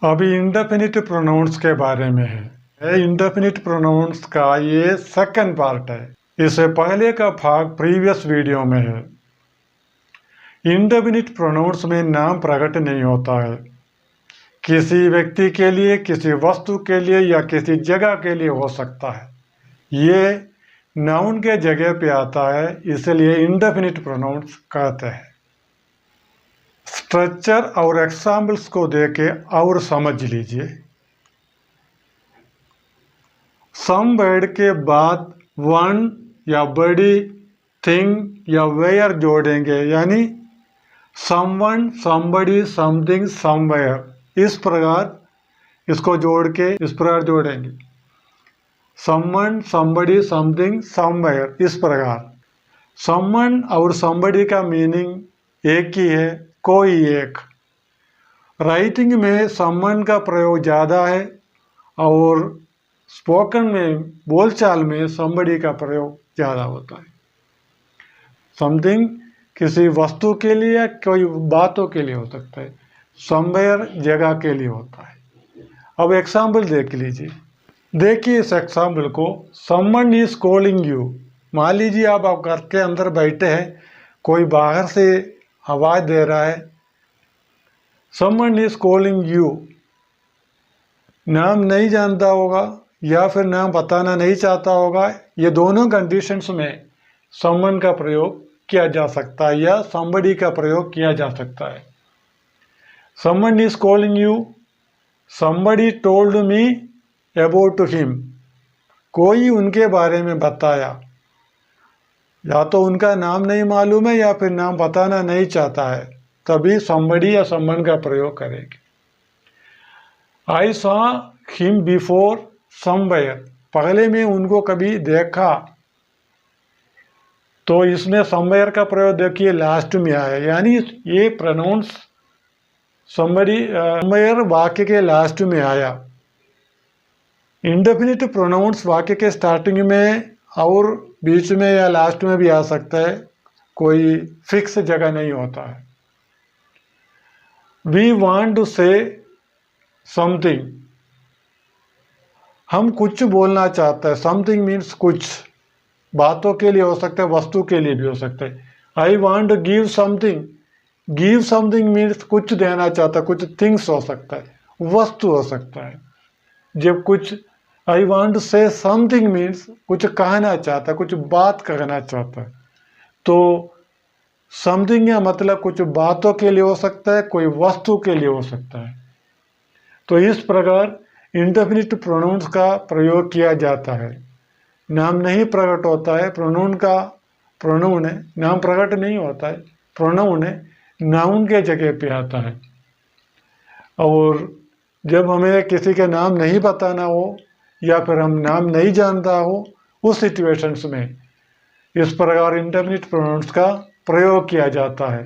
अभी indefinite pronounce के बारे में है। इंडेफिनिट प्रोनाउंस का ये सेकंड पार्ट है। इससे पहले का भाग प्रीवियस वीडियो में है। इंडेफिनिट प्रोनाउंस में नाम प्रकट नहीं होता है। किसी व्यक्ति के लिए, किसी वस्तु के लिए या किसी जगह के लिए हो सकता है। ये नाउन के जगह पे आता है, इसलिए इंडेफिनिट प्रोनाउंस कहते हैं। स्ट्रक्चर और एग्जाम्पल्स को देके और समझ लीजिए। सम वर्ड के बाद वन या बड़ी, थिंग या वेयर जोड़ेंगे, यानी समवन, समबडी, समथिंग, समवेयर। इस प्रकार इसको जोड़ के इस प्रकार जोड़ेंगे। Someone, somebody, something, somewhere. इस प्रकार समवन और समबडी का मीनिंग एक ही है, कोई एक। राइटिंग में समवन का प्रयोग ज़्यादा है और स्पोकन में, बोलचाल में समबडी का प्रयोग ज़्यादा होता है। समथिंग किसी वस्तु के लिए या कोई बातों के लिए हो सकता है। समवेयर जगह के लिए होता है। अब एग्जाम्पल देख लीजिए। देखिए इस एग्जाम्पल को। Someone is calling you. मान लीजिए आप घर के अंदर बैठे हैं, कोई बाहर से आवाज़ दे रहा है, समवन इज कॉलिंग यू। नाम नहीं जानता होगा या फिर नाम बताना नहीं चाहता होगा। ये दोनों कंडीशंस में समवन का प्रयोग किया जा सकता है या समबडी का प्रयोग किया जा सकता है। Someone is calling you, somebody told me about him. कोई उनके बारे में बताया। या तो उनका नाम नहीं मालूम है या फिर नाम बताना नहीं चाहता है, तभी समबडी या समवन का प्रयोग करेंगे। I saw him before somewhere. पहले में उनको कभी देखा, तो इसमें समवेयर का प्रयोग देखिए लास्ट में आया, यानी ये प्रोनाउंस समबडी समवेयर वाक्य के लास्ट में आया। इंडेफिनिट प्रोनाउंस वाक्य के स्टार्टिंग में और बीच में या लास्ट में भी आ सकता है, कोई फिक्स जगह नहीं होता है। We want to say something. हम कुछ बोलना चाहते हैं। समथिंग मीन्स कुछ, बातों के लिए हो सकता है, वस्तु के लिए भी हो सकता है। I want to give something. Give something means कुछ देना चाहता है, कुछ थिंग्स हो सकता है, वस्तु हो सकता है। जब कुछ I want to say something means कुछ कहना चाहता है, कुछ बात कहना चाहता है। तो समथिंग का मतलब कुछ बातों के लिए हो सकता है, कोई वस्तु के लिए हो सकता है। तो इस प्रकार इंडेफिनिट प्रोनाउंस का प्रयोग किया जाता है। नाम नहीं प्रकट होता है, प्रोनाउन है, नाम प्रकट नहीं होता है, प्रोनाउन है, नाउन के जगह पे आता है। और जब हमें किसी के नाम नहीं बताना हो या फिर हम नाम नहीं जानता हो, उस सिचुएशंस में इस प्रकार इंडेफिनिट प्रोनाउंस का प्रयोग किया जाता है।